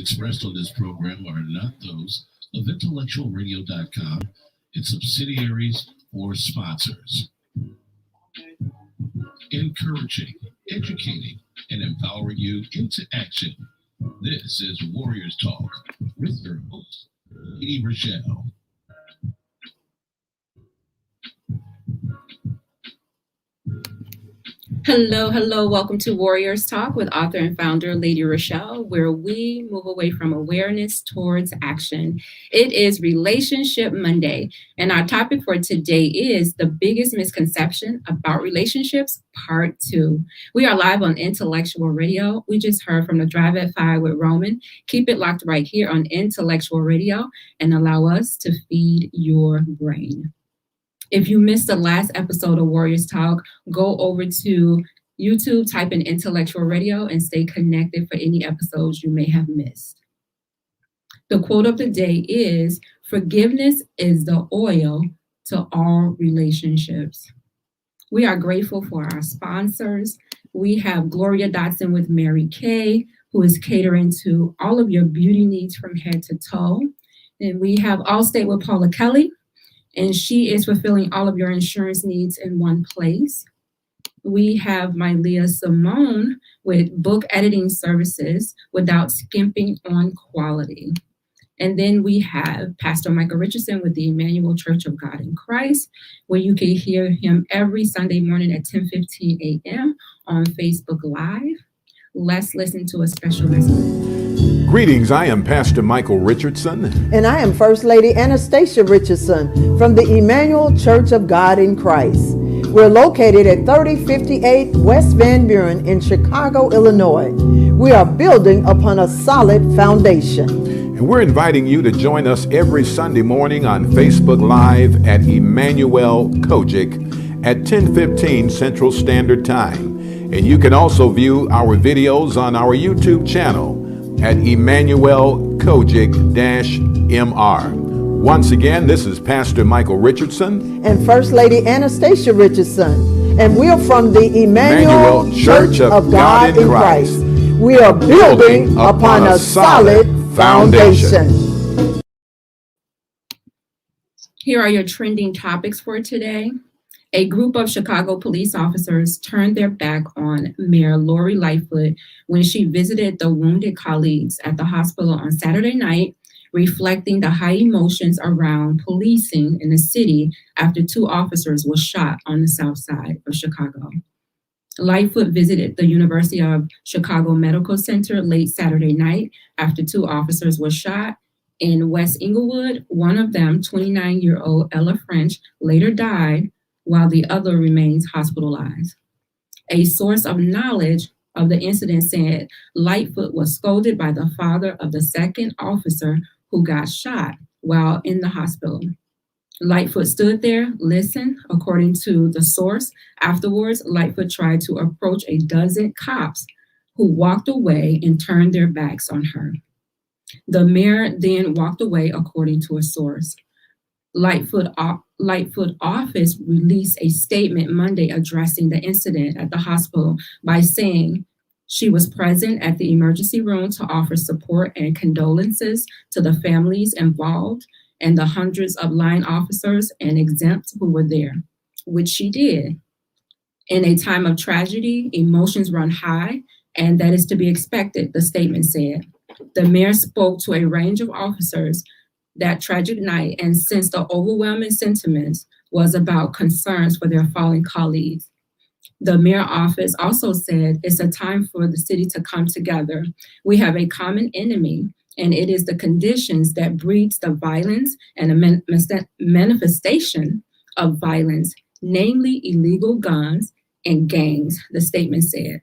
expressed on this program are not those of intellectualradio.com, its subsidiaries, or sponsors. Encouraging, educating, and empowering you into action. This is Warriors Talk with your host, Lady ReShell. Hello. Welcome to Warriors Talk with author and founder Lady ReShell, where we move away from awareness towards action. It is Relationship Monday, and our topic for today is the biggest misconception about relationships, part 2. We are live on Intellectual Radio. We just heard from the Drive at 5 with Roman. Keep it locked right here on Intellectual Radio and allow us to feed your brain. If you missed the last episode of Warriors Talk, go over to YouTube, type in Intellectual Radio, and stay connected for any episodes you may have missed. The quote of the day is, "Forgiveness is the oil to all relationships." We are grateful for our sponsors. We have Gloria Dotson with Mary Kay, who is catering to all of your beauty needs from head to toe. And we have Allstate with Paula Kelly, and she is fulfilling all of your insurance needs in one place. We have MyLeah Simone with book editing services without skimping on quality. And then we have Pastor Michael Richardson with the Emanuel C.O.G.I.C, where you can hear him every Sunday morning at 10:15 a.m. on Facebook Live. Let's listen to a special message. Greetings, I am Pastor Michael Richardson. And I am First Lady Anastasia Richardson from the Emanuel Church of God in Christ. We're located at 3058 West Van Buren in Chicago, Illinois. We are building upon a solid foundation. And we're inviting you to join us every Sunday morning on Facebook Live at Emanuel C.O.G.I.C at 10:15 Central Standard Time. And you can also view our videos on our YouTube channel at Emanuel C.O.G.I.C-MR. Once again, this is Pastor Michael Richardson and First Lady Anastasia Richardson, and we are from the Emanuel Church of God in Christ. We are building upon a solid foundation. Here are your trending topics for today. A group of Chicago police officers turned their back on Mayor Lori Lightfoot when she visited the wounded colleagues at the hospital on Saturday night, reflecting the high emotions around policing in the city after 2 officers were shot on the south side of Chicago. Lightfoot visited the University of Chicago Medical Center late Saturday night after 2 officers were shot. In West Englewood, one of them, 29-year-old Ella French, later died, while the other remains hospitalized. A source of knowledge of the incident said Lightfoot was scolded by the father of the second officer who got shot while in the hospital. Lightfoot stood there, listened, according to the source. Afterwards, Lightfoot tried to approach a dozen cops who walked away and turned their backs on her. The mayor then walked away, according to a source. Lightfoot office released a statement Monday addressing the incident at the hospital by saying she was present at the emergency room to offer support and condolences to the families involved and the hundreds of line officers and exempts who were there, which she did. In a time of tragedy, emotions run high, and that is to be expected, the statement said. The mayor spoke to a range of officers that tragic night, and since the overwhelming sentiments was about concerns for their fallen colleagues. The mayor office also said it's a time for the city to come together. We have a common enemy, and it is the conditions that breeds the violence and a manifestation of violence, namely illegal guns and gangs, the statement said.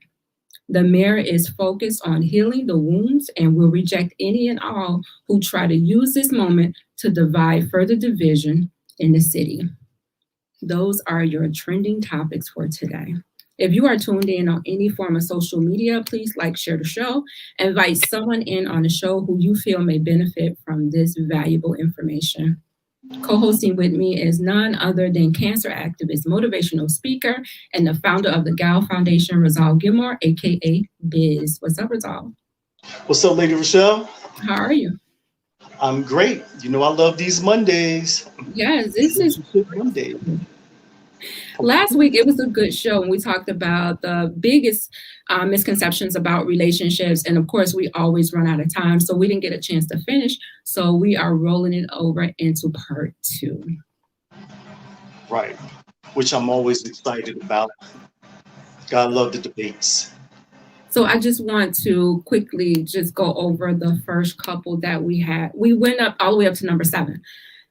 The mayor is focused on healing the wounds and will reject any and all who try to use this moment to divide further division in the city. Those are your trending topics for today. If you are tuned in on any form of social media, please like, share the show, invite someone in on the show who you feel may benefit from this valuable information. Co-hosting with me is none other than cancer activist, motivational speaker, and the founder of the Gal Foundation, Rizal Gilmore, aka Biz. What's up, Rizal? What's up, Lady ReShell? How are you? I'm great. You know, I love these Mondays. Yes, this is Monday. last week. It was a good show, and we talked about the biggest misconceptions about relationships. And of course, we always run out of time, so we didn't get a chance to finish. So we are rolling it over into part 2. Right. Which I'm always excited about. God love the debates. So I just want to quickly just go over the first couple that we had. We went up all the way up to number 7.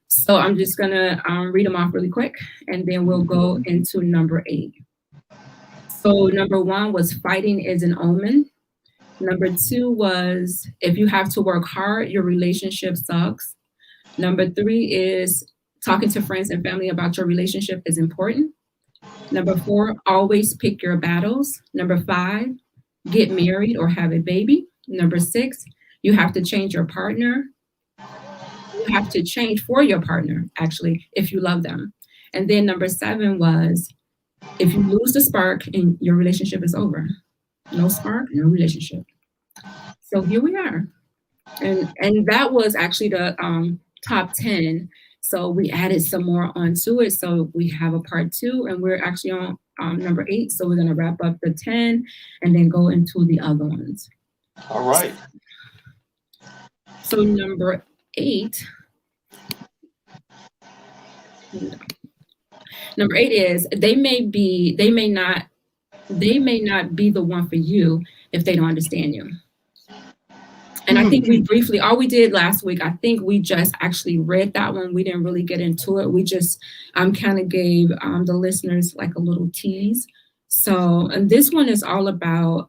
So I'm just gonna read them off really quick, and then we'll go into number 8. So number 1 was fighting is an omen. Number 2 was if you have to work hard, your relationship sucks. Number 3 is talking to friends and family about your relationship is important. Number 4, always pick your battles. Number 5, get married or have a baby. Number 6, you have to change your partner. You have to change for your partner, actually, if you love them. And then number 7 was if you lose the spark and your relationship is over. No spark, no relationship. So here we are. And that was actually the top 10. So we added some more onto it. So we have a part 2, and we're actually on number 8. So we're going to wrap up the 10 and then go into the other ones. All right. So number 8. Number 8 is they may not be the one for you if they don't understand you. And I think we briefly, all we did last week, I think we just actually read that one. We didn't really get into it. We just kind of gave the listeners like a little tease. So, and this one is all about,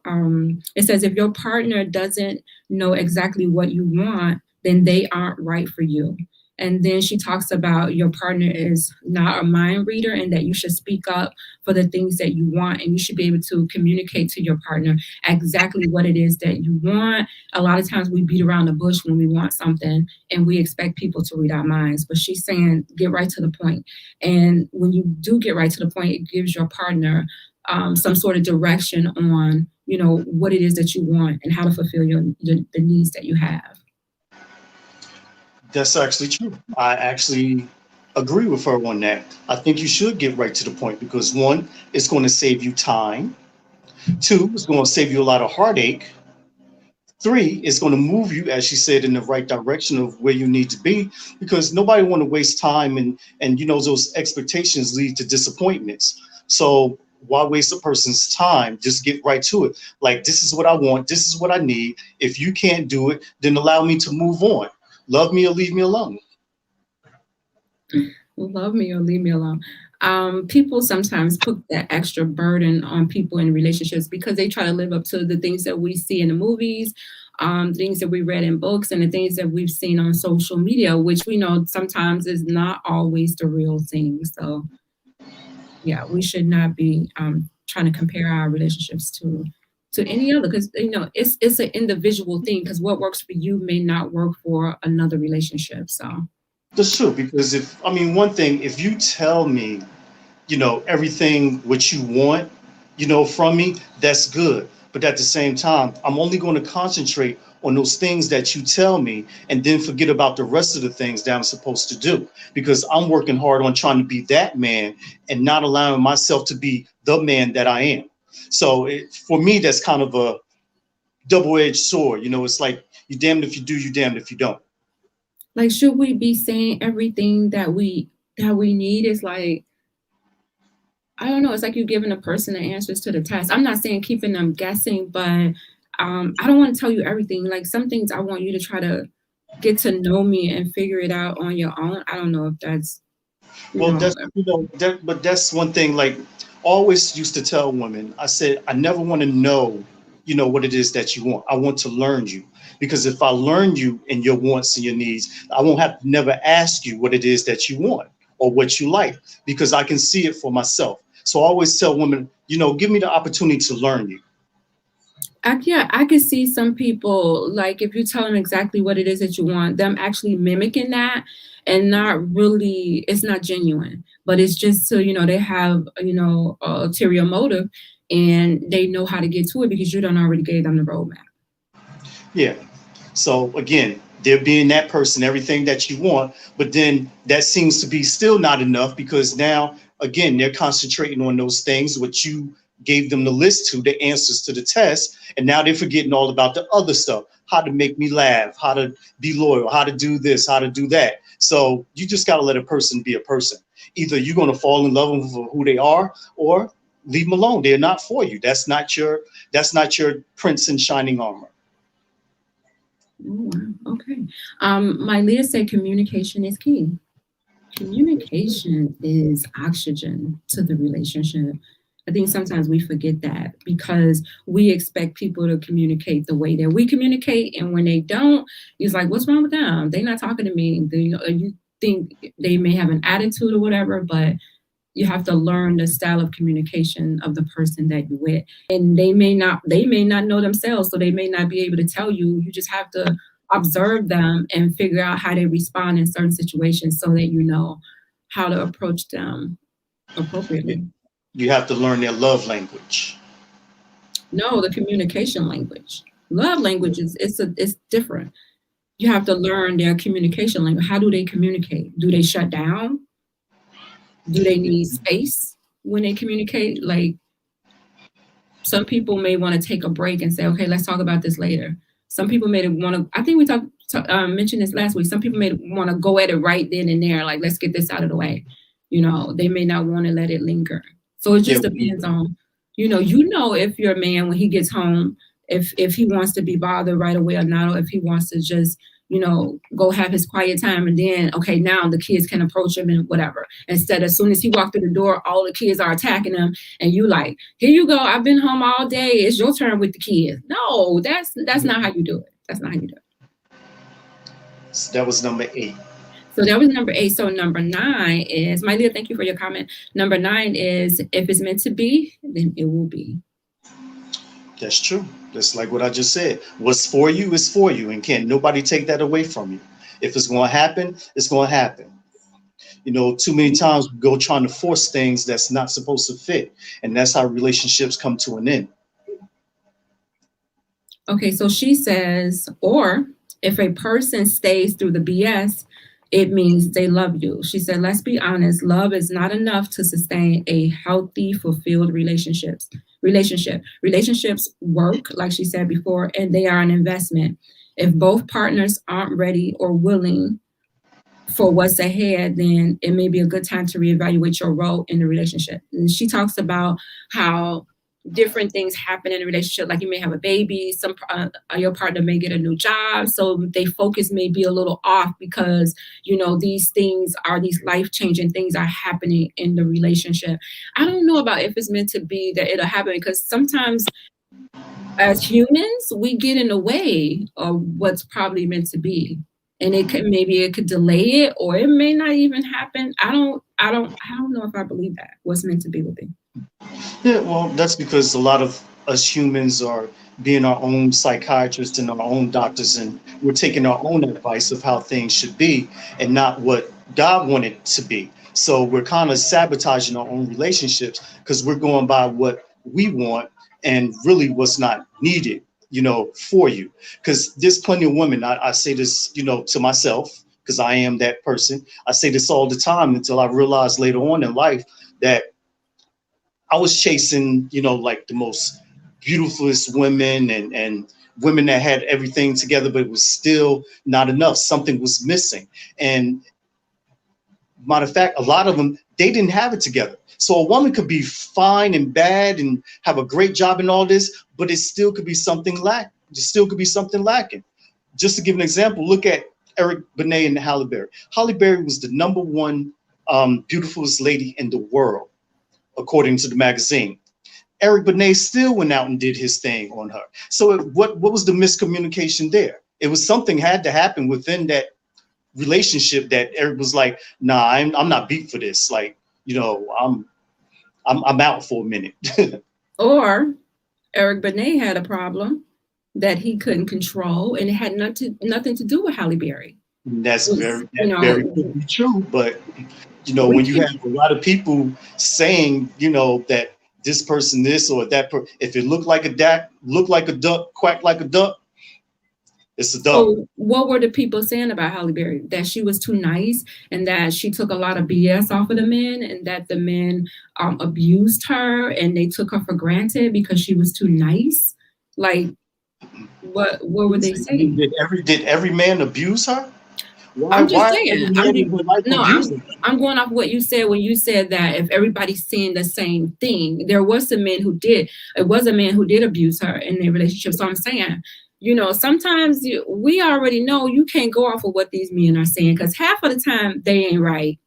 it says, if your partner doesn't know exactly what you want, then they aren't right for you. And then she talks about your partner is not a mind reader and that you should speak up for the things that you want. And you should be able to communicate to your partner exactly what it is that you want. A lot of times we beat around the bush when we want something and we expect people to read our minds. But she's saying, get right to the point. And when you do get right to the point, it gives your partner some sort of direction on, you know, what it is that you want and how to fulfill the needs that you have. That's actually true. I actually agree with her on that. I think you should get right to the point because 1, it's going to save you time. 2, it's going to save you a lot of heartache. 3, it's going to move you, as she said, in the right direction of where you need to be because nobody want to waste time and you know, those expectations lead to disappointments. So why waste a person's time? Just get right to it. Like, this is what I want. This is what I need. If you can't do it, then allow me to move on. Love me or leave me alone. Love me or leave me alone. People sometimes put that extra burden on people in relationships because they try to live up to the things that we see in the movies, things that we read in books, and the things that we've seen on social media, which we know sometimes is not always the real thing. So, yeah, we should not be trying to compare our relationships to any other, because you know it's an individual thing, because what works for you may not work for another relationship. So That's true, because one thing, if you tell me, you know, everything what you want, you know, from me, that's good. But at the same time, I'm only going to concentrate on those things that you tell me and then forget about the rest of the things that I'm supposed to do, because I'm working hard on trying to be that man and not allowing myself to be the man that I am. So for me, that's kind of a double-edged sword. You know, it's like you damned if you do, you damned if you don't. like, should we be saying everything that we need? Is like, I don't know. It's like you're giving a person the answers to the test. I'm not saying keeping them guessing, but I don't want to tell you everything. Like, some things I want you to try to get to know me and figure it out on your own. I don't know if that's but that's one thing. Like, always used to tell women, I said, I never want to know, you know, what it is that you want. I want to learn you, because if I learn you and your wants and your needs, I won't have to never ask you what it is that you want or what you like, because I can see it for myself. So I always tell women, you know, give me the opportunity to learn you. I could see some people, like, if you tell them exactly what it is that you want, them actually mimicking that and not really, it's not genuine, but it's just so, you know, they have, you know, ulterior motive and they know how to get to it because you done already gave them the roadmap. Yeah. So again, they're being that person, everything that you want, but then that seems to be still not enough, because now, again, they're concentrating on those things which you gave them the list to, the answers to the test, and now they're forgetting all about the other stuff, how to make me laugh, how to be loyal, how to do this, how to do that. So you just got to let a person be a person. Either you're going to fall in love with them for who they are, or leave them alone. They're not for you. That's not your prince in shining armor. Oh, wow. Okay. MyLeah said communication is key. Communication is oxygen to the relationship. I think sometimes we forget that because we expect people to communicate the way that we communicate. And when they don't, it's like, what's wrong with them? They're not talking to me. You think they may have an attitude or whatever, but you have to learn the style of communication of the person that you're with. And they may not know themselves, so they may not be able to tell you. You just have to observe them and figure out how they respond in certain situations so that you know how to approach them appropriately. You have to learn their love language. No, the communication language. Love language it's different. You have to learn their communication language. How do they communicate? Do they shut down? Do they need space when they communicate? Like, some people may want to take a break and say, okay, let's talk about this later. Some people may want to, I think we mentioned this last week. Some people may want to go at it right then and there. Like, let's get this out of the way. They may not want to let it linger. So it just depends on, if your man, when he gets home, if he wants to be bothered right away or not, or if he wants to just, go have his quiet time, and then, okay, now the kids can approach him and whatever. Instead, as soon as he walked through the door, all the kids are attacking him, and you like, here you go, I've been home all day, it's your turn with the kids. No, that's not how you do it. That's not how you do it. So that was number 8. So that was number 8. So number 9 is, MyLeah, thank you for your comment. Number 9 is, if it's meant to be, then it will be. That's true. That's like what I just said. What's for you is for you, and can't nobody take that away from you. If it's going to happen, it's going to happen. Too many times we go trying to force things that's not supposed to fit, and that's how relationships come to an end. Okay, so she says, or if a person stays through the BS, it means they love you. She said, let's be honest, love is not enough to sustain a healthy, fulfilled relationship. Relationships work, like she said before, and they are an investment. If both partners aren't ready or willing for what's ahead, then it may be a good time to reevaluate your role in the relationship. And she talks about how different things happen in a relationship, like you may have a baby, your partner may get a new job, so they focus may be a little off because these life-changing things are happening in the relationship. I don't know about if it's meant to be that it'll happen, because sometimes as humans we get in the way of what's probably meant to be, and it could delay it, or it may not even happen. I don't know if I believe that what's meant to be will be. Yeah, well, that's because a lot of us humans are being our own psychiatrists and our own doctors, and we're taking our own advice of how things should be and not what God wanted to be. So we're kind of sabotaging our own relationships because we're going by what we want and really what's not needed, for you. Because there's plenty of women, I say this, to myself, because I am that person. I say this all the time until I realized later on in life that I was chasing, like the most beautifulest women and women that had everything together, but it was still not enough. Something was missing. And matter of fact, a lot of them, they didn't have it together. So a woman could be fine and bad and have a great job and all this, but it still could be something lacking. Just to give an example, look at Eric Benet and Halle Berry. Halle Berry was the number 1 beautifulest lady in the world, according to the magazine. Eric Benet still went out and did his thing on her. So what was the miscommunication there? It was something had to happen within that relationship that Eric was like, nah, I'm not beat for this. Like, I'm out for a minute. Or Eric Benet had a problem that he couldn't control, and it had nothing to do with Halle Berry. That's very true. But when you have a lot of people saying, that this person this or that, if it looked like a duck, quacked like a duck, It's a dub. So what were the people saying about Halle Berry? That she was too nice and that she took a lot of BS off of the men and that the men abused her and they took her for granted because she was too nice? Like, what were they saying? Did every man abuse her? I'm just saying. I'm going off what you said when you said that if everybody's seeing the same thing, there was some men who did. It was a man who did abuse her in their relationship. So I'm saying, you know, sometimes we already know you can't go off of what these men are saying because half of the time they ain't right.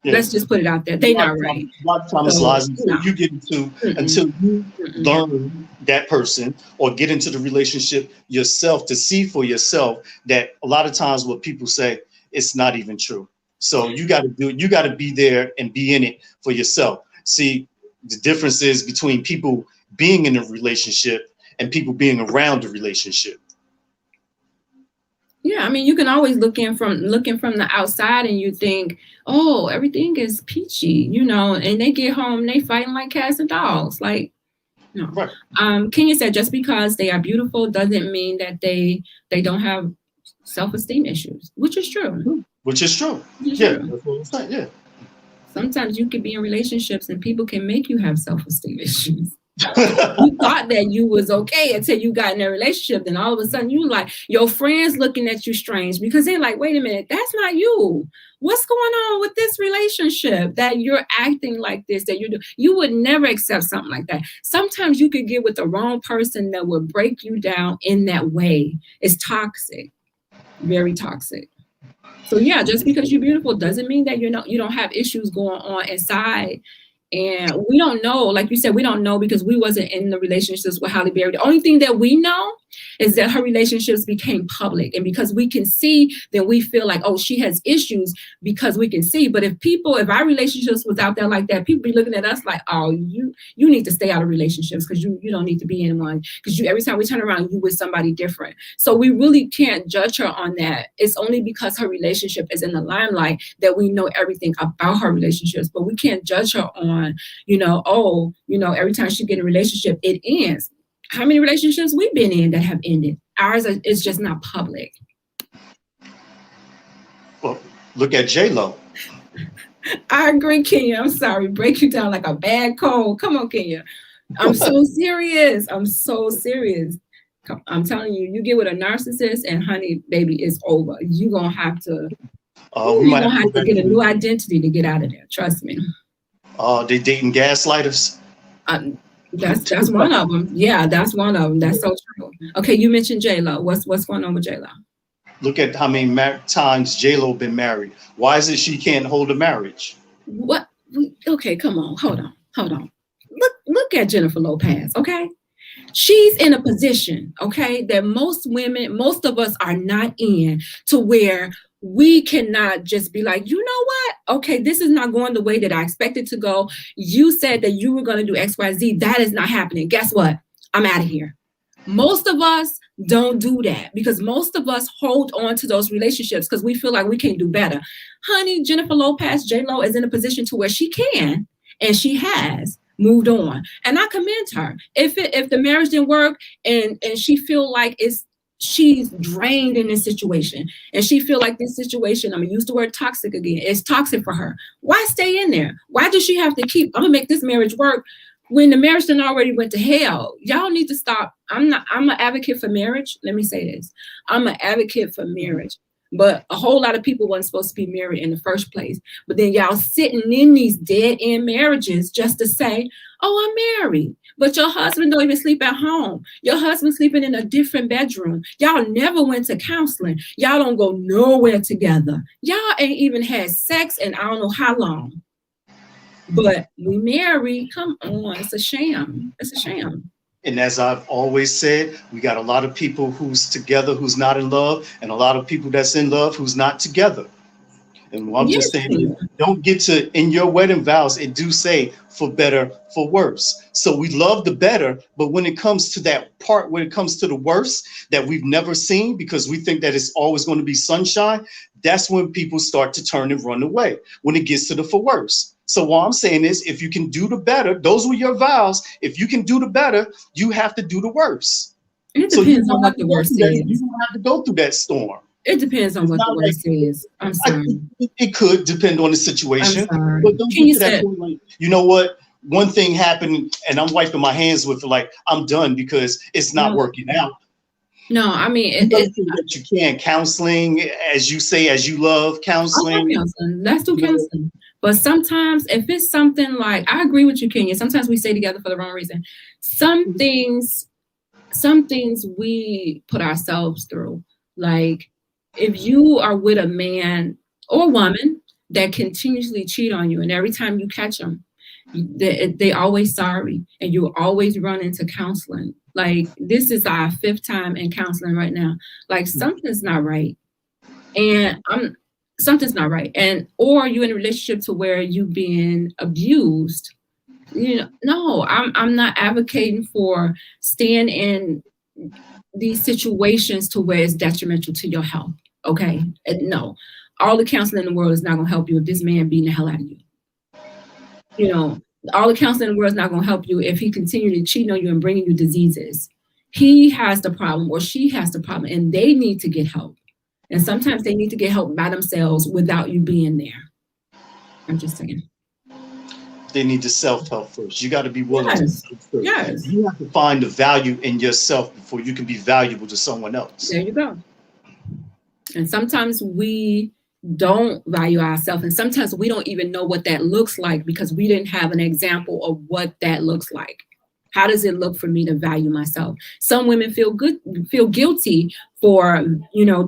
Yeah. Let's just put it out there. They not right. A lot of times lies until you get into until you learn that person or get into the relationship yourself to see for yourself that a lot of times what people say, it's not even true. So you got to be there and be in it for yourself. See, the difference is between people being in a relationship and people being around the relationship. Yeah, I mean, you can always looking from the outside and you think, oh, everything is peachy, you know, and they get home, they fighting like cats and dogs. Like, no. Right. Kenya said just because they are beautiful doesn't mean that they don't have self-esteem issues, which is true. Which is true. Yeah, that's what I'm saying. Yeah. Sometimes you could be in relationships and people can make you have self-esteem issues. You thought that you was okay until you got in a relationship. Then all of a sudden you like your friends looking at you strange because they're like, wait a minute, that's not you. What's going on with this relationship that you're acting like this, that you would never accept something like that. Sometimes you could get with the wrong person that would break you down in that way. It's toxic, very toxic. So yeah, just because you're beautiful doesn't mean that you don't have issues going on inside. And we don't know, like you said, we don't know because we wasn't in the relationships with Halle Berry. The only thing that we know is that her relationships became public. And because we can see, then we feel like, oh, she has issues because we can see. But if our relationships was out there like that, people be looking at us like, oh, you need to stay out of relationships because you don't need to be in one. Because every time we turn around, you with somebody different. So we really can't judge her on that. It's only because her relationship is in the limelight that we know everything about her relationships. But we can't judge her on, every time she get in a relationship, it ends. How many relationships we've been in that have ended? Ours is just not public. Well, look at J-Lo. I agree, Kenya. I'm sorry. Break you down like a bad cold. Come on, Kenya. I'm so serious. I'm so serious. I'm telling you, you get with a narcissist and honey, baby, it's over. You're going to have to get a new identity to get out of there. Trust me. They dating gaslighters. That's one of them. Yeah, that's one of them. That's so true. Okay, you mentioned J-Lo. What's going on with J-Lo? Look at how many times J-Lo been married. Why is it she can't hold a marriage? What? Okay, come on. Hold on. Look at Jennifer Lopez, okay? She's in a position, okay, that most of us are not in, to where we cannot just be like, you know what? Okay, this is not going the way that I expected to go. You said that you were going to do X, Y, Z. That is not happening. Guess what? I'm out of here. Most of us don't do that because most of us hold on to those relationships because we feel like we can do better. Honey, Jennifer Lopez, J-Lo is in a position to where she can, and she has moved on. And I commend her. If the marriage didn't work and she feel like she's drained in this situation and she feel like this situation, I'm gonna use the word toxic again, it's toxic for her. Why stay in there? Why does she have to I'm gonna make this marriage work when the marriage done already went to hell? Y'all need to stop. I'm an advocate for marriage. Let me say this. I'm an advocate for marriage. But a whole lot of people weren't supposed to be married in the first place. But then y'all sitting in these dead-end marriages just to say, oh, I'm married. But your husband don't even sleep at home. Your husband sleeping in a different bedroom. Y'all never went to counseling. Y'all don't go nowhere together. Y'all ain't even had sex in I don't know how long. But we married. Come on. It's a sham. It's a sham. And as I've always said, we got a lot of people who's together, who's not in love, and a lot of people that's in love who's not together. And I'm just saying, don't get to, in your wedding vows, it do say for better, for worse. So we love the better, but when it comes to that part, when it comes to the worst that we've never seen, because we think that it's always going to be sunshine, that's when people start to turn and run away, when it gets to the for worse. So what I'm saying is, if you can do the better, those were your vows. If you can do the better, you have to do the worse. It So you depends on don't have what to the go word through that. You says. don't have to go through that storm. It depends on It's what the not word like says. I'm sorry. it could depend on the I'm situation, sorry. but don't Can get you to that say, point like, you know what? One thing happened, and I'm wiping my hands with it, like I'm done because it's not no, working out. no, I mean, You gotta feel that you can. Counseling, as you say, as you love I love counseling. counseling. Let's do You know, counseling. But sometimes if it's something like, I agree with you, Kenya. Sometimes we stay together for the wrong reason. Some things we put ourselves through. Like if you are with a man or woman that continuously cheat on you, and every time you catch them, they always sorry, and you always run into counseling. Like this is our 5th time in counseling right now. Like something's not right. And something's not right. And or you in a relationship to where you being abused. No, I'm not advocating for staying in these situations to where it's detrimental to your health. Okay. And no, all the counseling in the world is not gonna help you if this man beating the hell out of you. All the counseling in the world is not gonna help you if he continually cheating on you and bringing you diseases. He has the problem or she has the problem, and they need to get help. And sometimes they need to get help by themselves without you being there. I'm just saying. they need to self-help first. You got to be willing Yes. to first. Yes. You have to find the value in yourself before you can be valuable to someone else. There you go. And sometimes we don't value ourselves, and sometimes we don't even know what that looks like because we didn't have an example of what that looks like. How does it look for me to value myself? Some women feel guilty for,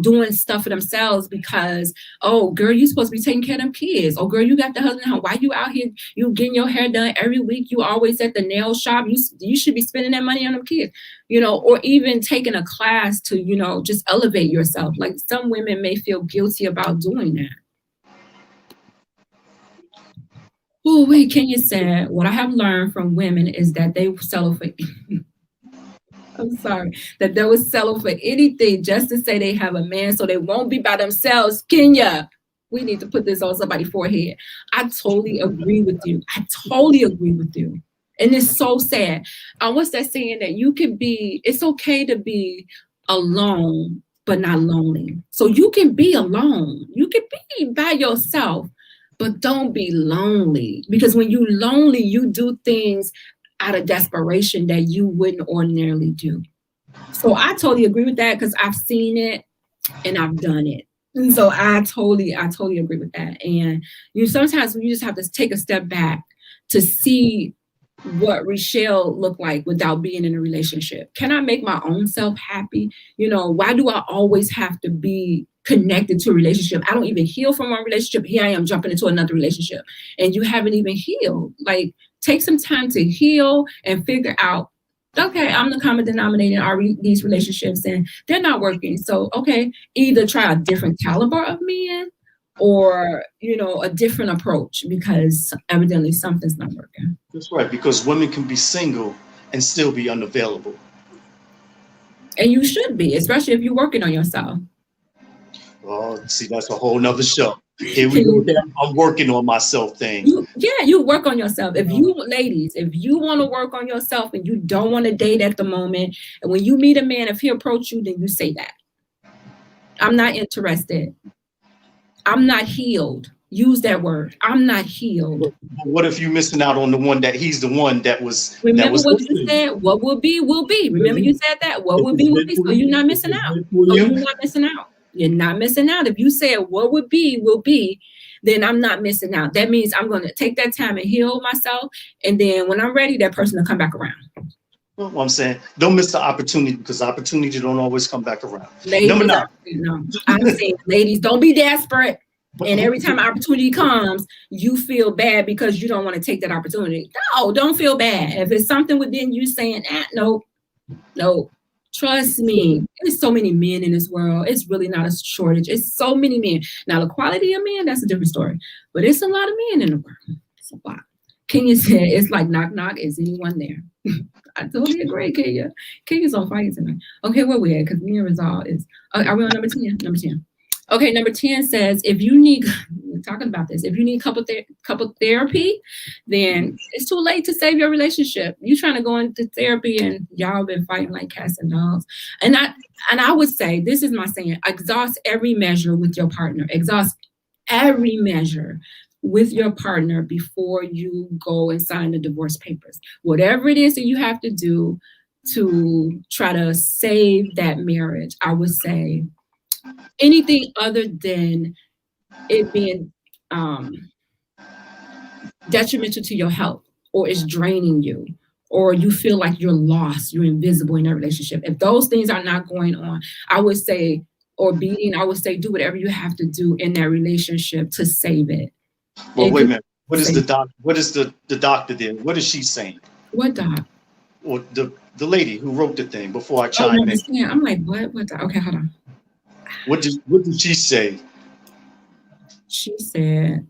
doing stuff for themselves because, oh, girl, you're supposed to be taking care of them kids. Oh, girl, you got the husband home. Why you out here? You getting your hair done every week. You always at the nail shop. You should be spending that money on them kids, or even taking a class to, just elevate yourself. Like some women may feel guilty about doing that. Oh, wait, Kenya said, what I have learned from women is that they settle for, I'm sorry, that they will settle for anything just to say they have a man so they won't be by themselves. Kenya, we need to put this on somebody's forehead. I totally agree with you. And it's so sad. What's that saying that it's okay to be alone, but not lonely. So you can be alone. You can be by yourself, but don't be lonely, because when you're lonely, you do things out of desperation that you wouldn't ordinarily do. So I totally agree with that because I've seen it and I've done it. And so I totally agree with that. And sometimes you just have to take a step back to see what ReShell looked like without being in a relationship. Can I make my own self happy? Why do I always have to be connected to a relationship? I don't even heal from one relationship. Here I am jumping into another relationship, and you haven't even healed. Like, take some time to heal and figure out, okay, I'm the common denominator in these relationships and they're not working. So, okay, either try a different caliber of men or, a different approach, because evidently something's not working. That's right, because women can be single and still be unavailable. And you should be, especially if you're working on yourself. Oh, see, that's a whole nother show. Here we go. I'm working on myself thing. You work on yourself. Ladies, if you want to work on yourself and you don't want to date at the moment, and when you meet a man, if he approach you, then you say that. I'm not interested. I'm not healed. Use that word. I'm not healed. What if you're missing out on he's the one that was. Remember what you said? What will be, will be. Remember you said that? What will be, will be. So you're not missing out. You're not missing out. You're not missing out. If you said what would be, will be, then I'm not missing out. That means I'm going to take that time and heal myself. And then when I'm ready, that person will come back around. Well, I'm saying, don't miss the opportunity, because opportunity don't always come back around. Ladies, Number 9. No, I'm saying, ladies, don't be desperate. And every time opportunity comes, you feel bad because you don't want to take that opportunity. No, don't feel bad. If it's something within you saying, no. Trust me, there's so many men in this world. It's really not a shortage. It's so many men. Now, the quality of men, that's a different story. But it's a lot of men in the world. It's a lot. Kenya said, it's like knock, knock. Is anyone there? I totally agree, Kenya. Kenya's on fire tonight. Okay, where we at? Because me and Rizal is... Are we on number 10? Number 10. Okay, number 10 says, if you need, we're talking about this, if you need couple therapy, then it's too late to save your relationship. You trying to go into therapy and y'all been fighting like cats and dogs. And I would say, this is my saying, exhaust every measure with your partner. Exhaust every measure with your partner before you go and sign the divorce papers. Whatever it is that you have to do to try to save that marriage, I would say anything other than it being detrimental to your health, or it's draining you, or you feel like you're lost, you're invisible in that relationship. If those things are not going on, I would say, or beating, I would say, do whatever you have to do in that relationship to save it. Well, wait a minute. What is the doc? What is the doctor there? What is she saying? What doc? Or the lady who wrote the thing before I chime in. I'm like, what? What doc? Okay, hold on. What did she say? She said,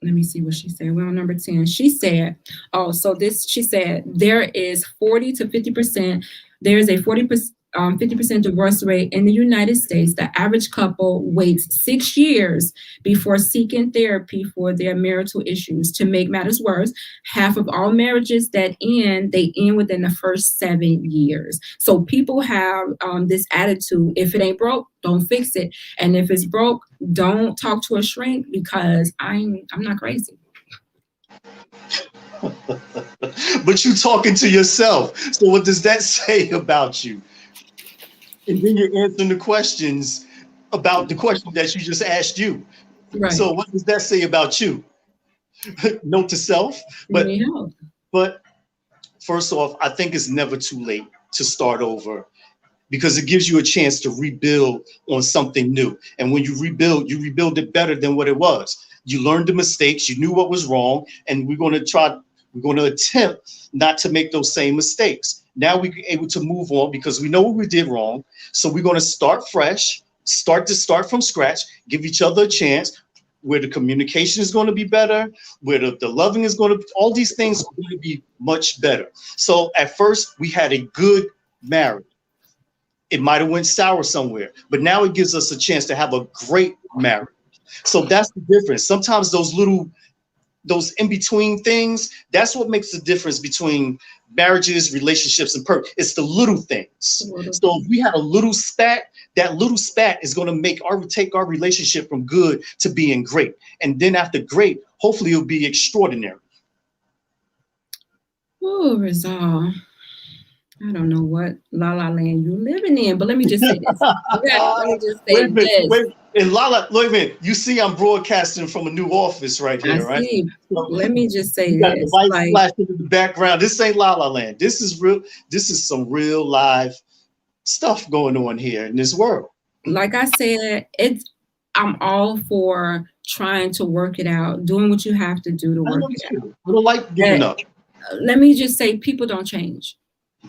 let me see what she said. Well, number 10, she said, she said, there is 40 to 50%, there's a 50% divorce rate in the United States. The average couple waits 6 years before seeking therapy for their marital issues. To make matters worse, half of all marriages that end, they end within the first 7 years. So people have this attitude, if it ain't broke, don't fix it. And if it's broke, don't talk to a shrink, because I'm not crazy. But you talking to yourself. So what does that say about you? And then you're answering the questions about the question that you just asked you. Right. So what does that say about you? Note to self. But first off, I think it's never too late to start over, because it gives you a chance to rebuild on something new. And when you rebuild it better than what it was. You learned the mistakes, you knew what was wrong, and we're going to attempt not to make those same mistakes. Now we're able to move on because we know what we did wrong. So we're going to start fresh, start from scratch, give each other a chance, where the communication is going to be better, where the loving is going to, all these things are going to be much better. So at first we had a good marriage. It might have went sour somewhere, but now it gives us a chance to have a great marriage. So that's the difference. Sometimes those in-between things, that's what makes the difference between marriages, relationships, and it's the little things. So if we had a little spat, that little spat is going to take our relationship from good to being great. And then after great, hopefully it'll be extraordinary. Oh, Rizal. I don't know what la la land you living in, but let me just say this. Let me just say this. In La La, wait a minute. You see, I'm broadcasting from a new office right here, right? So, let me just say this. The lights flashing in the background. This ain't La La Land. This is real. This is some real live stuff going on here in this world. Like I said, I'm all for trying to work it out, doing what you have to do to work it out. I don't like giving up. Let me just say, people don't change.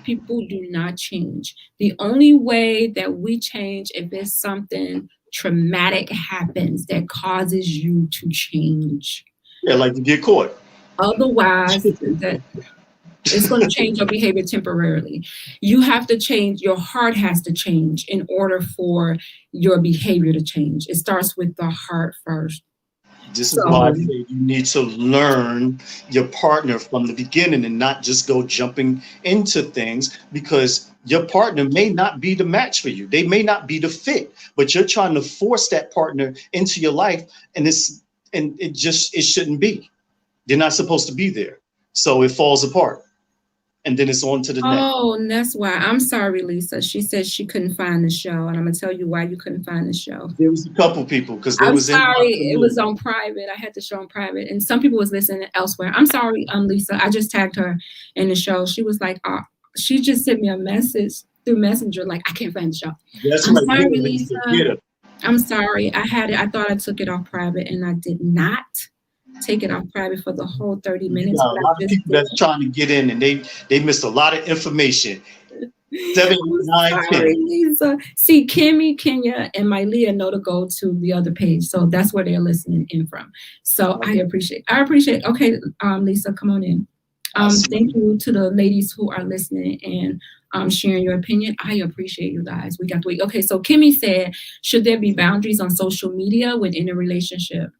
People do not change. The only way that we change if there's something traumatic happens that causes you to change. Yeah, like to get caught. Otherwise, it's going to change your behavior temporarily. You have to change. Your heart has to change in order for your behavior to change. It starts with the heart first. This is why I say you need to learn your partner from the beginning and not just go jumping into things, because your partner may not be the match for you. They may not be the fit, but you're trying to force that partner into your life, and it shouldn't be. They're not supposed to be there. So it falls apart. And then it's on to the next. Oh, and that's why. I'm sorry, Lisa. She said she couldn't find the show, and I'm gonna tell you why you couldn't find the show. There was a couple people because I'm sorry, it was on private. I had to show on private, and some people was listening elsewhere. I'm sorry, Lisa. I just tagged her in the show. She was like, she just sent me a message through Messenger, like, I can't find the show. I'm sorry, Lisa. I'm sorry. I thought I took it off private, and I did not take it off private for the whole 30 minutes. A lot of people that's trying to get in, and they missed a lot of information. 7, 9, 10. Lisa. See, Kimmy, Kenya, and MyLeah know to go to the other page, so that's where they're listening in from. So I appreciate. Okay, Lisa, come on in. Thank you to the ladies who are listening, and sharing your opinion. I appreciate you guys. We got the week. Okay, so Kimmy said, should there be boundaries on social media within a relationship?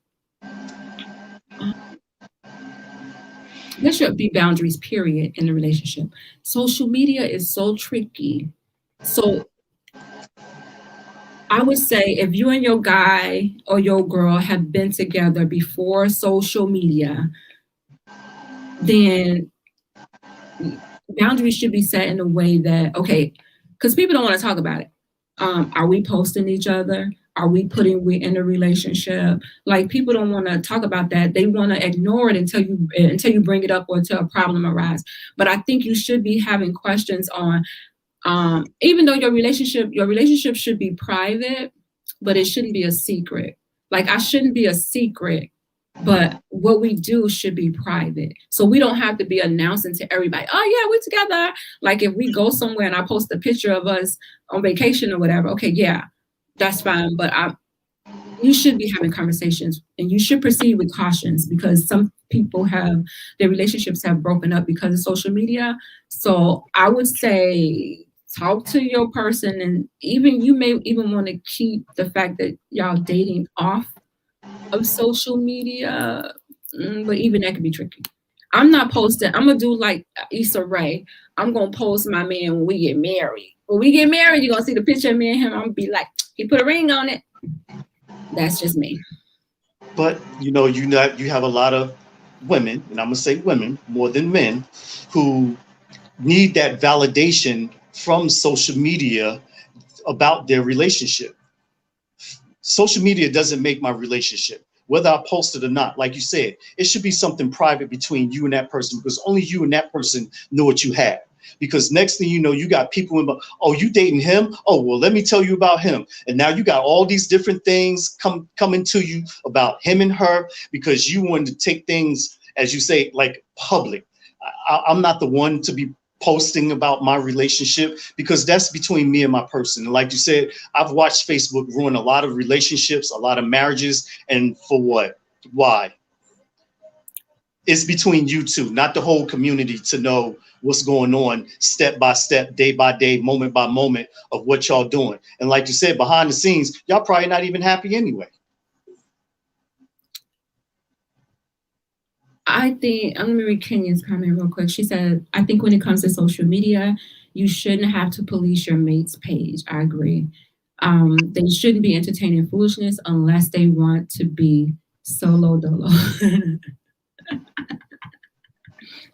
There should be boundaries, period, in a relationship. Social media is so tricky. So I would say if you and your guy or your girl have been together before social media, then boundaries should be set in a way that, okay, because people don't want to talk about it. Are we posting each other? Are we we in a relationship? Like, people don't want to talk about that. They want to ignore it until you bring it up or until a problem arises. But I think you should be having questions on, even though your relationship should be private, but it shouldn't be a secret. Like, I shouldn't be a secret, but what we do should be private. So we don't have to be announcing to everybody, oh yeah, we're together. Like, if we go somewhere and I post a picture of us on vacation or whatever, okay, yeah, that's fine. But you should be having conversations, and you should proceed with cautions, because some people their relationships have broken up because of social media. So I would say talk to your person, and you may even want to keep the fact that y'all dating off of social media, but even that can be tricky. I'm not posting. I'm gonna do like Issa Rae. I'm gonna post my man when we get married. When we get married, you're gonna see the picture of me and him. I'm gonna be like, he put a ring on it. That's just me. But you have a lot of women, and I'm gonna say women more than men, who need that validation from social media about their relationship. Social media doesn't make my relationship, whether I post it or not. Like you said, it should be something private between you and that person, because only you and that person know what you have. Because next thing you know, you got people oh, you dating him? Oh, well, let me tell you about him. And now you got all these different things coming to you about him and her, because you wanted to take things, as you say, like public. I'm not the one to be posting about my relationship, because that's between me and my person. And like you said, I've watched Facebook ruin a lot of relationships, a lot of marriages. And for what? Why? It's between you two, not the whole community, to know what's going on step by step, day by day, moment by moment of what y'all doing. And like you said, behind the scenes, y'all probably not even happy anyway. I think, I'm going to read Kenya's comment real quick. She said, I think when it comes to social media, you shouldn't have to police your mate's page. I agree. They shouldn't be entertaining foolishness unless they want to be solo dolo.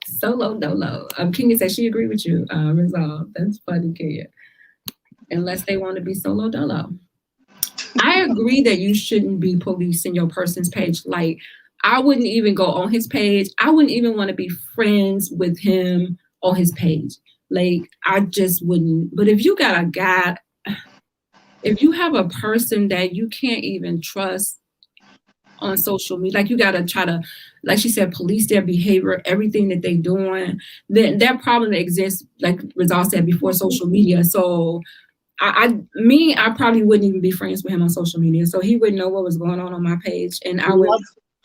Solo dolo. Kenya said she agreed with you, Rizal. That's funny, Kenya. Unless they want to be solo dolo. I agree that you shouldn't be policing your person's page. Like, I wouldn't even go on his page. I wouldn't even want to be friends with him on his page. Like, I just wouldn't. But if you got a guy, if you have a person that you can't even trust on social media, like, you got to try to, like she said, police their behavior, everything that they're doing, then that problem exists, like Rizal said, before social media. So I probably wouldn't even be friends with him on social media. So he wouldn't know what was going on my page. And I would.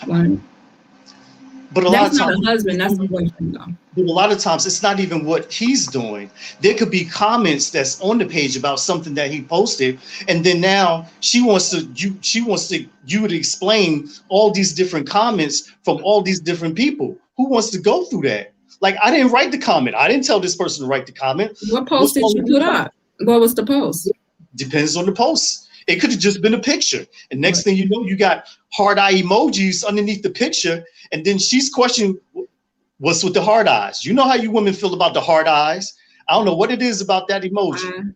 But that's not a husband, that's a boyfriend, though. But a lot of times it's not even what he's doing. There could be comments that's on the page about something that he posted, and then now she wants you to explain all these different comments from all these different people. Who wants to go through that? Like, I didn't write the comment. I didn't tell this person to write the comment. What post did you put up? What was the post? Depends on the post. It could have just been a picture. And next thing you know, you got heart eye emojis underneath the picture. And then she's questioning, what's with the heart eyes? You know how you women feel about the heart eyes. I don't know what it is about that emoji.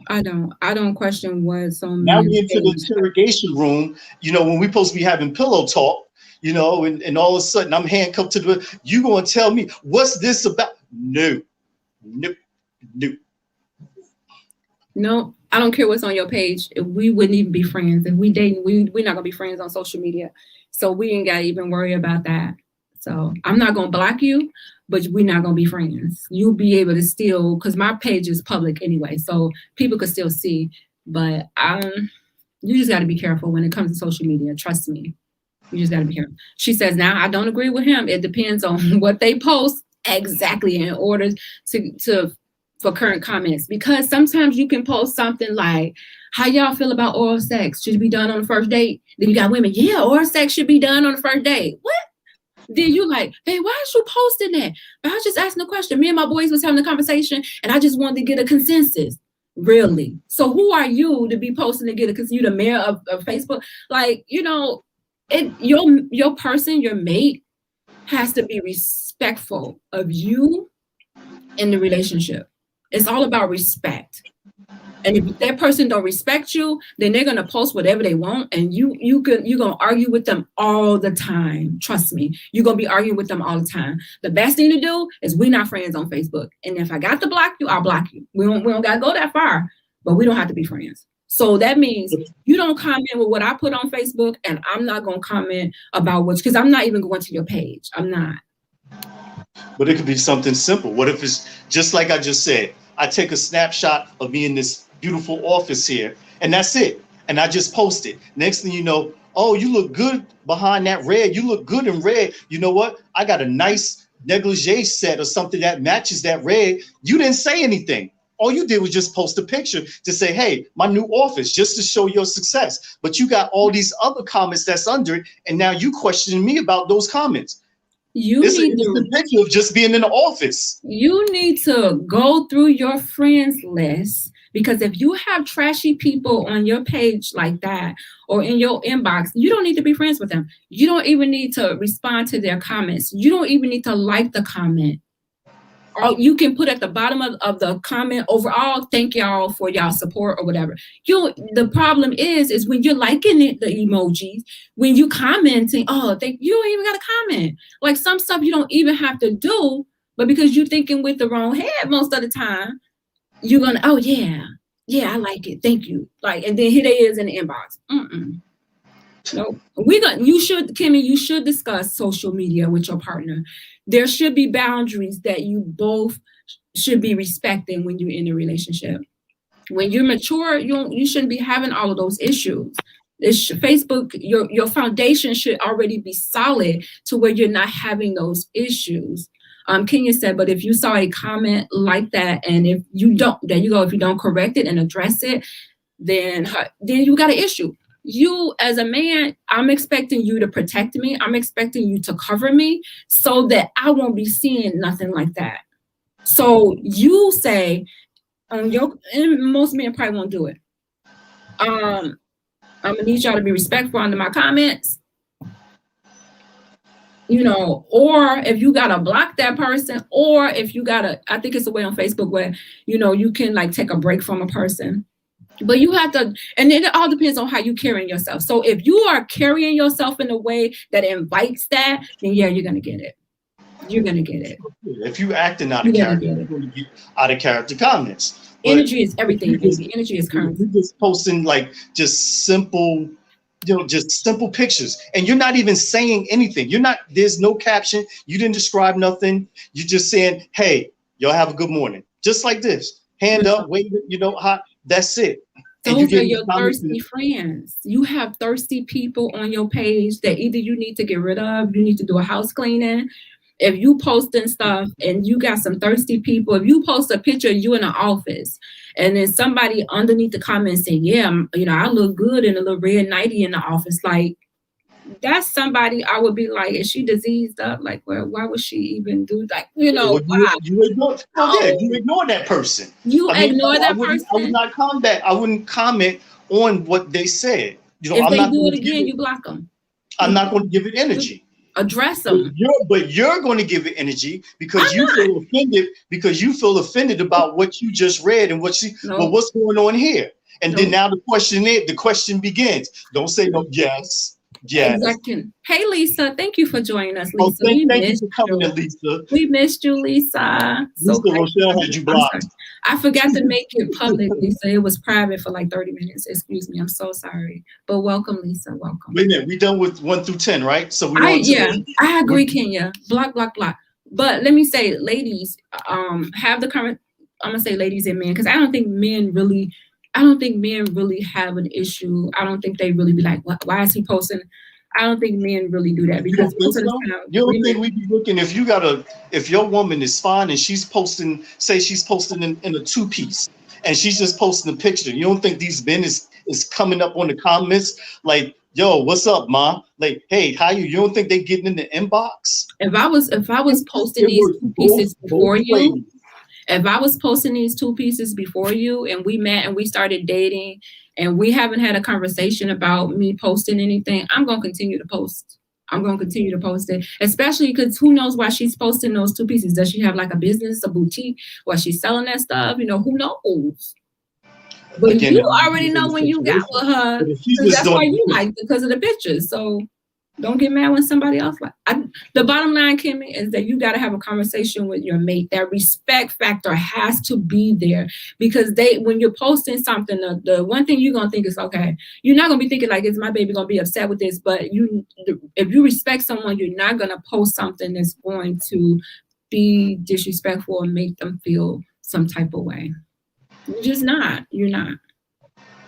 I don't question what's on. Now we into the interrogation room, when we supposed to be having pillow talk, and all of a sudden I'm handcuffed to the, you going to tell me what's this about? No. No, I don't care what's on your page. We wouldn't even be friends. If we dating, we're not gonna be friends on social media. So we ain't gotta even worry about that. So I'm not gonna block you, but we're not gonna be friends. You'll be able to still, because my page is public anyway, so people could still see. But you just gotta be careful when it comes to social media. Trust me. You just gotta be careful. She says, now I don't agree with him. It depends on what they post exactly in order to for current comments, because sometimes you can post something like, how y'all feel about oral sex? Should it be done on the first date? Then you got women, yeah, oral sex should be done on the first date. What? Then you like, hey, why is you posting that? I was just asking a question. Me and my boys was having a conversation and I just wanted to get a consensus. Really? So who are you to be posting to get a consensus? You the mayor of Facebook? Like, you know, your person, your mate has to be respectful of you in the relationship. It's all about respect. And if that person don't respect you, then they're gonna post whatever they want, and you're gonna argue with them all the time. Trust me, you're gonna be arguing with them all the time. The best thing to do is we're not friends on Facebook. And if I got to block you, I'll block you. We don't gotta go that far, but we don't have to be friends. So that means you don't comment with what I put on Facebook, and I'm not gonna comment about because I'm not even going to your page. I'm not. But it could be something simple. What if it's just like I just said? I take a snapshot of me in this beautiful office here, and that's it. And I just post it. Next thing you know, oh, you look good behind that red. You look good in red. You know what? I got a nice negligee set or something that matches that red. You didn't say anything. All you did was just post a picture to say, hey, my new office, just to show your success. But you got all these other comments that's under it, and now you questioning me about those comments. It's a picture of just being in the office. You need to go through your friends list, because if you have trashy people on your page like that or in your inbox, you don't need to be friends with them. You don't even need to respond to their comments. You don't even need to like the comment. Or you can put at the bottom of the comment, overall, thank y'all for y'all support or whatever. The problem is when you're liking it, the emojis, when you commenting, you don't even got to comment. Like some stuff you don't even have to do, but because you're thinking with the wrong head most of the time, you're gonna, oh yeah, I like it, thank you. Like, and then here they is in the inbox. No, Kimmy, you should discuss social media with your partner. There should be boundaries that you both should be respecting when you're in a relationship. When you're mature, you shouldn't be having all of those issues. Facebook, your foundation should already be solid to where you're not having those issues. Kenya said, but if you saw a comment like that, and if you don't, there you go. If you don't correct it and address it, then you got an issue. You as a man, I'm expecting you to protect me. I'm expecting you to cover me so that I won't be seeing nothing like that. So you say, and most men probably won't do it. I'm gonna need y'all to be respectful under my comments. You know, or if you gotta block that person, or if you gotta, I think it's a way on Facebook where, you know, you can like take a break from a person. But you have to, and it all depends on how you carrying yourself. So if you are carrying yourself in a way that invites that, then yeah, you're gonna get it. You're gonna get it. If you acting out of character, you're gonna get out of character comments. Energy is everything, baby. Energy is currency. You're just posting like just simple, just simple pictures, and you're not even saying anything. There's no caption. You didn't describe nothing. You're just saying, hey, y'all have a good morning. Just like this. Hand up, wave it, hot. That's it. Those are your thirsty friends. You have thirsty people on your page that either you need to get rid of, you need to do a house cleaning. If you posting stuff and you got some thirsty people, if you post a picture of you in the office and then somebody underneath the comment saying, yeah, I look good in a little red nightie in the office, like that's somebody I would be like, is she diseased up? Like, well, why would she even do that? You ignore that person. Ignore that person. I would not comment. I wouldn't comment on what they said. If they do it again, you block them. I'm not going to give it energy. Address them. But you're going to give it energy because feel offended, because you feel offended about what you just read and what's going on here. And then now the question begins. Don't say no. Yes. Exactly. Hey, Lisa, thank you for joining us, Lisa. Thank you for coming in, Lisa. We missed you, Lisa. Rochelle had you blocked. I forgot to make it public, Lisa. It was private for like 30 minutes. Excuse me. I'm so sorry. But welcome, Lisa. Welcome. Wait a minute. We done with 1 through 10, right? So I agree, Kenya. Block. But let me say, ladies, have the current. I'm gonna say ladies and men, because I don't think men really have an issue. I don't think they really be like, why is he posting? I don't think men really do that because most of the time, you don't think we be looking if your woman is fine and she's posting, say she's posting in a 2-piece and she's just posting a picture. You don't think these men is coming up on the comments like, yo, what's up, ma? Like, hey, how you? You don't think they getting in the inbox? If I was posting these 2 pieces before you, if I was posting these 2 pieces before you and we met and we started dating and we haven't had a conversation about me posting anything, I'm going to continue to post. I'm going to continue to post it, especially because who knows why she's posting those 2 pieces. Does she have like a business, a boutique, why she's selling that stuff? You know, who knows? But again, you already know when you got with her, that's why you like it, because of the pictures. So don't get mad when somebody else like. The bottom line, Kimmy, is that you got to have a conversation with your mate. That respect factor has to be there because when you're posting something, the one thing you're gonna think is, okay, you're not gonna be thinking like, is my baby gonna be upset with this? But if you respect someone, you're not gonna post something that's going to be disrespectful and make them feel some type of way. You're just not. You're not.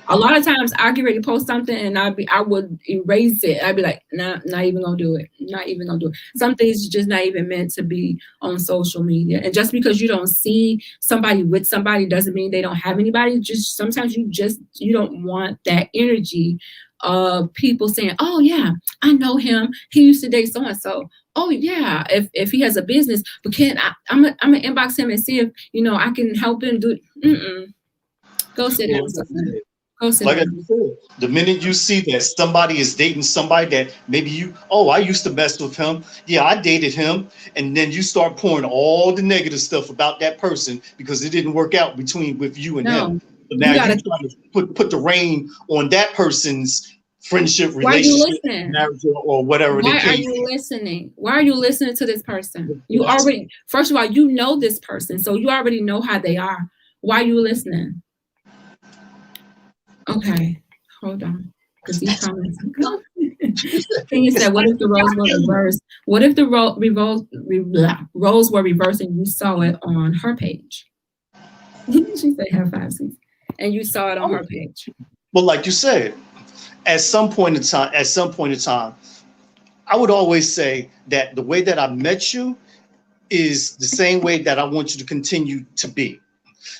A lot of times I get ready to post something and I would erase it. I'd be like, nah, not even gonna do it. Not even gonna do it. Some things are just not even meant to be on social media. And just because you don't see somebody with somebody doesn't mean they don't have anybody. Just sometimes you don't want that energy of people saying, oh yeah, I know him. He used to date so-and-so. Oh yeah, if he has a business, but I'm gonna inbox him and see if I can help him do. Go sit down. Like I said, the minute you see that somebody is dating somebody that maybe I used to mess with him. Yeah, I dated him. And then you start pouring all the negative stuff about that person because it didn't work out with you and him. So now you're trying to put the rein on that person's friendship, relationship, marriage, or whatever. Why are you listening? Why are you listening to this person? You already, first of all, you know this person. So you already know how they are. Why are you listening? Okay, hold on, because these comments. Thing said, what if the roles were reversed? What if the roles were reversed and you saw it on her page? She said have 5 seats, and you saw it on her page. Well, like you said, at some point in time, I would always say that the way that I met you is the same way that I want you to continue to be.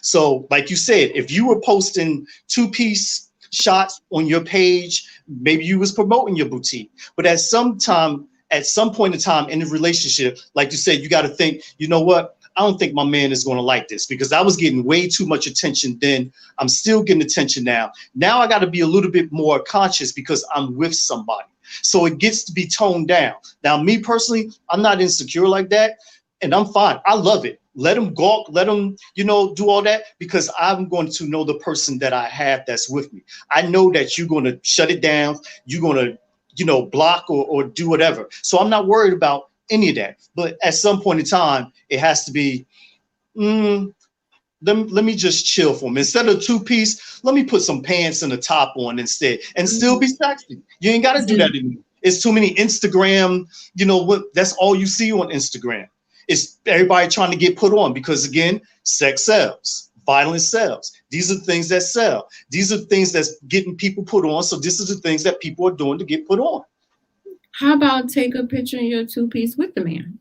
So like you said, if you were posting 2-piece shots on your page, maybe you was promoting your boutique. But at some point in time in the relationship, like you said, you got to think, you know what? I don't think my man is going to like this because I was getting way too much attention then. I'm still getting attention now. Now I got to be a little bit more conscious because I'm with somebody. So it gets to be toned down. Now, me personally, I'm not insecure like that. And I'm fine. I love it. Let them gawk, let them, do all that because I'm going to know the person that I have that's with me. I know that you're going to shut it down. You're going to, block or do whatever. So I'm not worried about any of that. But at some point in time, it has to be, let me just chill for me. Instead of 2-piece, let me put some pants and a top on instead and still be sexy. You ain't got to do that anymore. It's too many Instagram, that's all you see on Instagram. It's everybody trying to get put on because, again, sex sells, violence sells. These are the things that sell. These are the things that's getting people put on. So this is the things that people are doing to get put on. How about take a picture in your 2-piece with the man?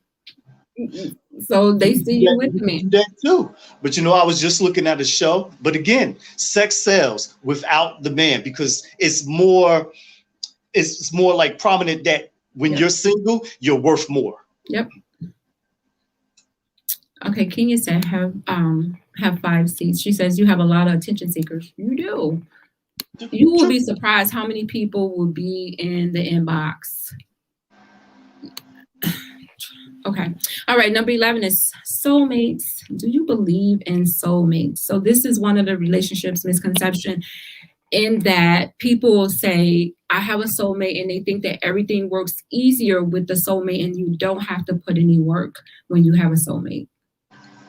So they see you with the man. That too. But, I was just looking at a show. But again, sex sells without the man because it's more like prominent that when you're single, you're worth more. Yep. Okay, Kenya said have 5 seats. She says you have a lot of attention seekers. You do. You will be surprised how many people will be in the inbox. Okay. All right. Number 11 is soulmates. Do you believe in soulmates? So this is one of the relationships misconception in that people will say, I have a soulmate, and they think that everything works easier with the soulmate and you don't have to put any work when you have a soulmate.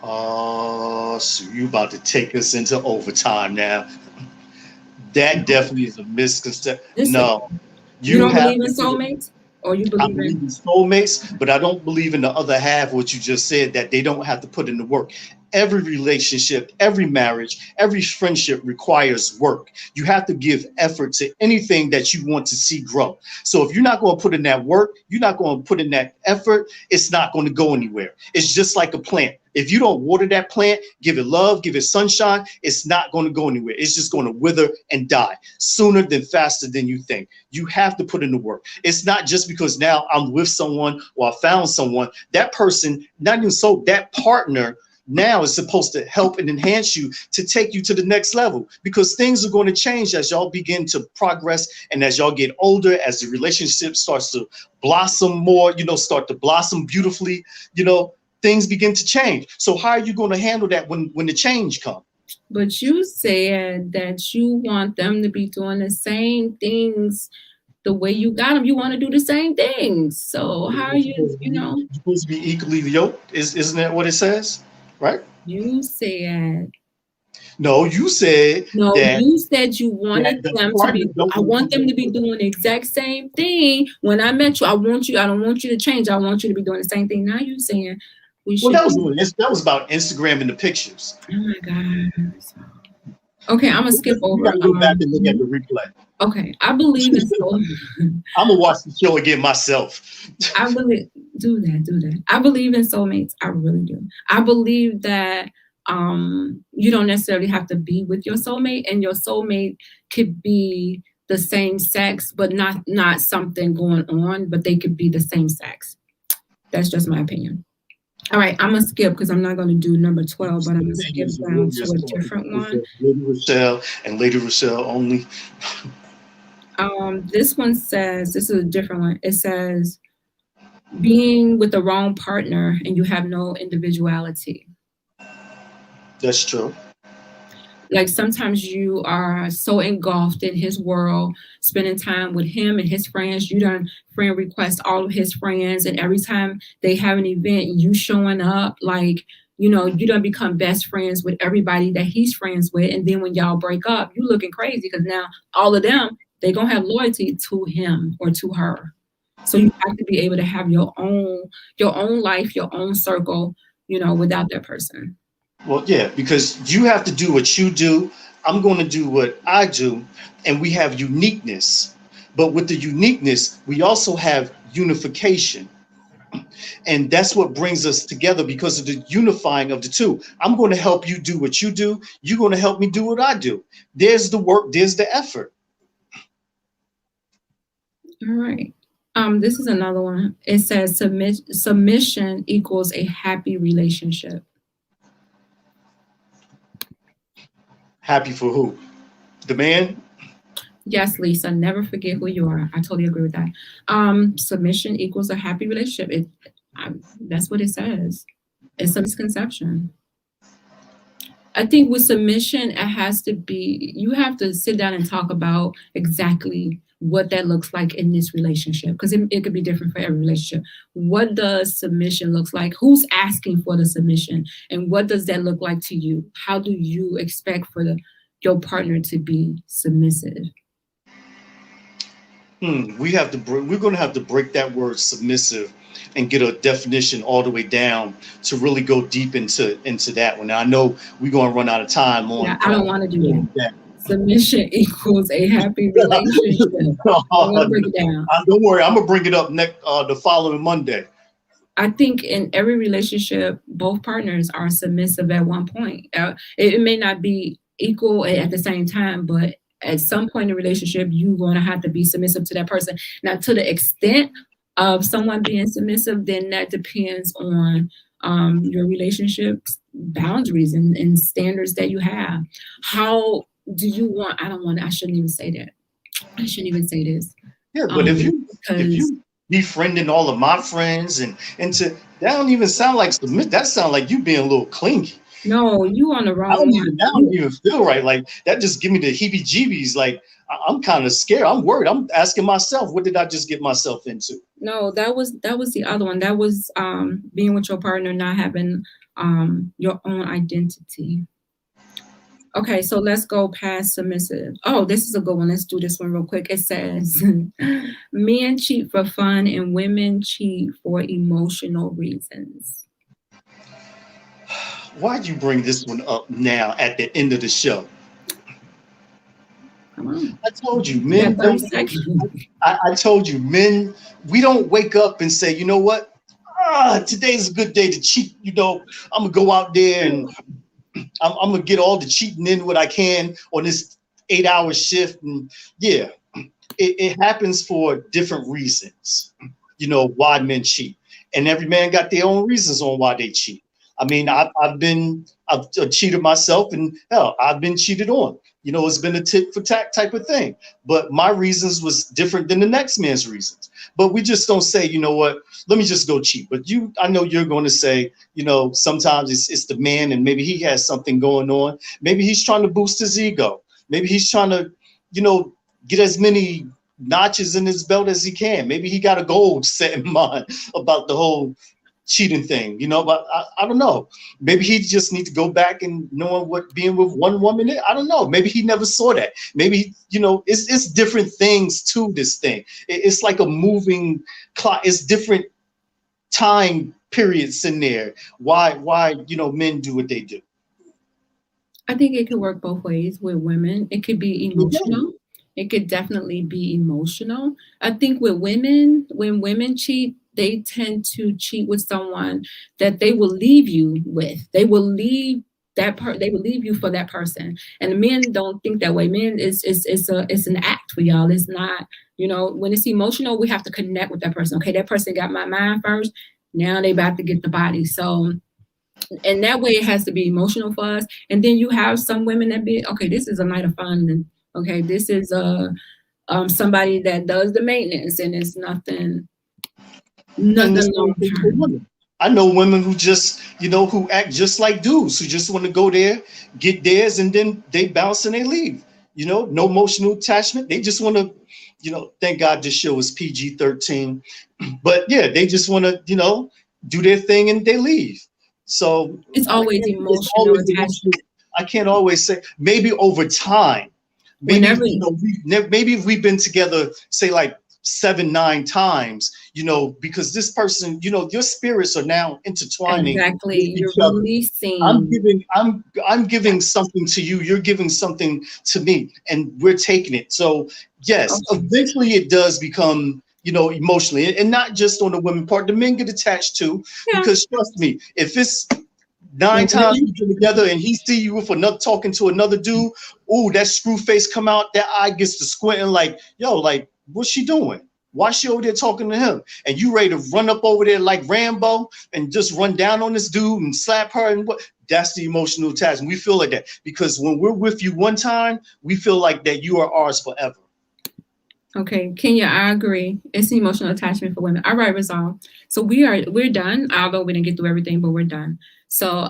Oh, so you about to take us into overtime now. That definitely is a misconception. No. You don't believe in soulmates? Or you believe in soulmates, but I don't believe in the other half, what you just said, that they don't have to put in the work. Every relationship, every marriage, every friendship requires work. You have to give effort to anything that you want to see grow. So if you're not going to put in that work, you're not going to put in that effort, it's not going to go anywhere. It's just like a plant. If you don't water that plant, give it love, give it sunshine, it's not going to go anywhere. It's just going to wither and die sooner than faster than you think. You have to put in the work. It's not just because now I'm with someone or I found someone. That person, not even so, that partner now is supposed to help and enhance you to take you to the next level, because things are going to change as y'all begin to progress and as y'all get older, as the relationship starts to blossom more, start to blossom beautifully, things begin to change. So how are you going to handle that when the change comes? But you said that you want them to be doing the same things the way you got them. You want to do the same things. So how are you, You're supposed to be equally yoked. Isn't that what it says? Right? You said. No, you said. No, that, you said you wanted them to be. I want them to be doing the exact same thing. When I met you, I don't want you to change. I want you to be doing the same thing. Now you're saying we should. Well, that was about Instagram and the pictures. Oh my God. Okay, I'm gonna skip over. You gotta go back and look at the replay. Okay, I believe in soul. I'm gonna watch the show again myself. I believe do that. I believe in soulmates. I really do. I believe that you don't necessarily have to be with your soulmate, and your soulmate could be the same sex, but not something going on, but they could be the same sex. That's just my opinion. All right, I'm gonna skip because I'm not gonna do number 12, but I'm gonna skip down to a different one. Lady ReShell and Lady ReShell only. This one says, this is a different one. It says, being with the wrong partner and you have no individuality. That's true. Like sometimes you are so engulfed in his world, spending time with him and his friends. You done friend request all of his friends, and every time they have an event, you showing up. Like, you done become best friends with everybody that he's friends with. And then when y'all break up, you looking crazy because now all of them, they gonna have loyalty to him or to her. So you have to be able to have your own life, your own circle, without that person. Well, yeah, because you have to do what you do. I'm going to do what I do, and we have uniqueness. But with the uniqueness, we also have unification. And that's what brings us together because of the unifying of the two. I'm going to help you do what you do. You're going to help me do what I do. There's the work. There's the effort. All right. This is another one. It says submission equals a happy relationship. Happy for who? The man? Yes, Lisa, never forget who you are. I totally agree with that. Submission equals a happy relationship. That's what it says. It's a misconception. I think with submission, it has to be, you have to sit down and talk about exactly what that looks like in this relationship, because it could be different for every relationship. What does submission looks like? Who's asking for the submission? And what does that look like to you? How do you expect for your partner to be submissive? We're going to have to break that word submissive and get a definition all the way down to really go deep into that one. Now, I know we're going to run out of time on. Yeah, I don't want to do that. Submission equals a happy relationship. I'm gonna break it down. Don't worry, I'm gonna bring it up the following Monday. I think in every relationship, both partners are submissive at one point. It may not be equal at the same time, but at some point in the relationship, you're going to have to be submissive to that person. Now, to the extent of someone being submissive, then that depends on your relationship's boundaries and standards that you have. How do you want? I shouldn't even say that. I shouldn't even say this. Yeah, but if you befriending all of my friends and that don't even sound like submit. That sounds like you being a little clingy. No, you on the wrong. I don't even feel right. Like that just give me the heebie-jeebies. Like I'm kind of scared. I'm worried. I'm asking myself, what did I just get myself into? No, that was the other one. That was being with your partner, not having your own identity. Okay, so let's go past submissive. Oh, this is a good one. Let's do this one real quick. It says, men cheat for fun and women cheat for emotional reasons. Why'd you bring this one up now at the end of the show? Come on. I told you, You men got 30 don't. seconds. I told you, men, we don't wake up and say, you know what? Today's a good day to cheat. I'm gonna go out there and I'm gonna get all the cheating in what I can on this 8-hour shift. And yeah, it happens for different reasons. Why men cheat, and every man got their own reasons on why they cheat. I mean, I've cheated myself, and hell, I've been cheated on. It's been a tit for tat type of thing. But my reasons was different than the next man's reasons. But we just don't say, you know what, let me just go cheat. But I know you're going to say, sometimes it's the man, and maybe he has something going on. Maybe he's trying to boost his ego. Maybe he's trying to, get as many notches in his belt as he can. Maybe he got a goal set in mind about the whole cheating thing, but I don't know. Maybe he just needs to go back and knowing what being with one woman is. I don't know. Maybe he never saw that. Maybe, it's different things to this thing. It's like a moving clock. It's different time periods in there. Why, men do what they do. I think it could work both ways with women. It could be emotional. It could definitely be emotional. I think with women, when women cheat, they tend to cheat with someone that they will leave you with. They will leave they will leave you for that person. And men don't think that way. Men it's an act for y'all. It's not, when it's emotional, we have to connect with that person. Okay, that person got my mind first. Now they about to get the body. So, and that way it has to be emotional for us. And then you have some women that be, okay, this is a night of fun. And okay, this is somebody that does the maintenance, and it's nothing long term. I know women who just, who act just like dudes, who just want to go there, get theirs, and then they bounce and they leave. No emotional attachment. They just want to, thank God this show is PG-13. But yeah, they just want to, do their thing and they leave. So it's always emotional attachment. I can't always say, maybe over time. Maybe maybe if we've been together, say like 7-9 times, because this person, your spirits are now intertwining. Exactly, you're releasing. I'm giving something to you. You're giving something to me, and we're taking it. So yes, eventually it does become, emotionally, and not just on the women part. The men get attached too, because trust me, if it's 9 times you've been together and he see you with another talking to another dude, ooh, that screw face come out, that eye gets to squinting like, yo, like, what's she doing? Why is she over there talking to him? And you ready to run up over there like Rambo and just run down on this dude and slap her? And what? That's the emotional attachment. We feel like that because when we're with you one time, we feel like that you are ours forever. Okay, Kenya, I agree. It's an emotional attachment for women. All right, Rizal. So we're done. Although we didn't get through everything, but we're done. So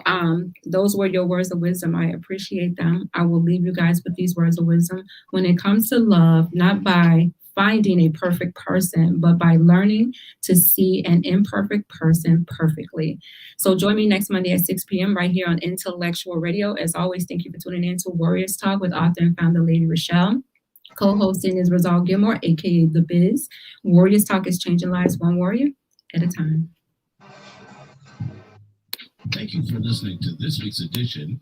those were your words of wisdom. I appreciate them. I will leave you guys with these words of wisdom. When it comes to love, not by finding a perfect person, but by learning to see an imperfect person perfectly. So join me next Monday at 6 p.m. right here on Intellectual Radio. As always, thank you for tuning in to Warriors Talk with author and founder Lady ReShell. Co-hosting is Rizal Gilmore, aka The Biz. Warriors Talk is changing lives one warrior at a time. Thank you for listening to this week's edition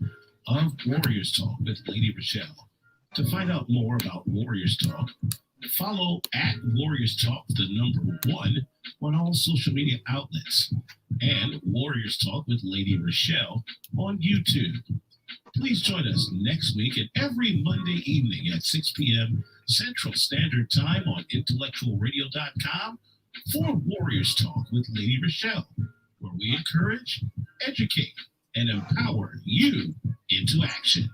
of Warriors Talk with Lady ReShell. To find out more about Warriors Talk, follow at Warriors Talk, the number 1, on all social media outlets, and Warriors Talk with Lady ReShell on YouTube. Please join us next week and every Monday evening at 6 p.m. Central Standard Time on intellectualradio.com for Warriors Talk with Lady ReShell, where we encourage, educate, and empower you into action.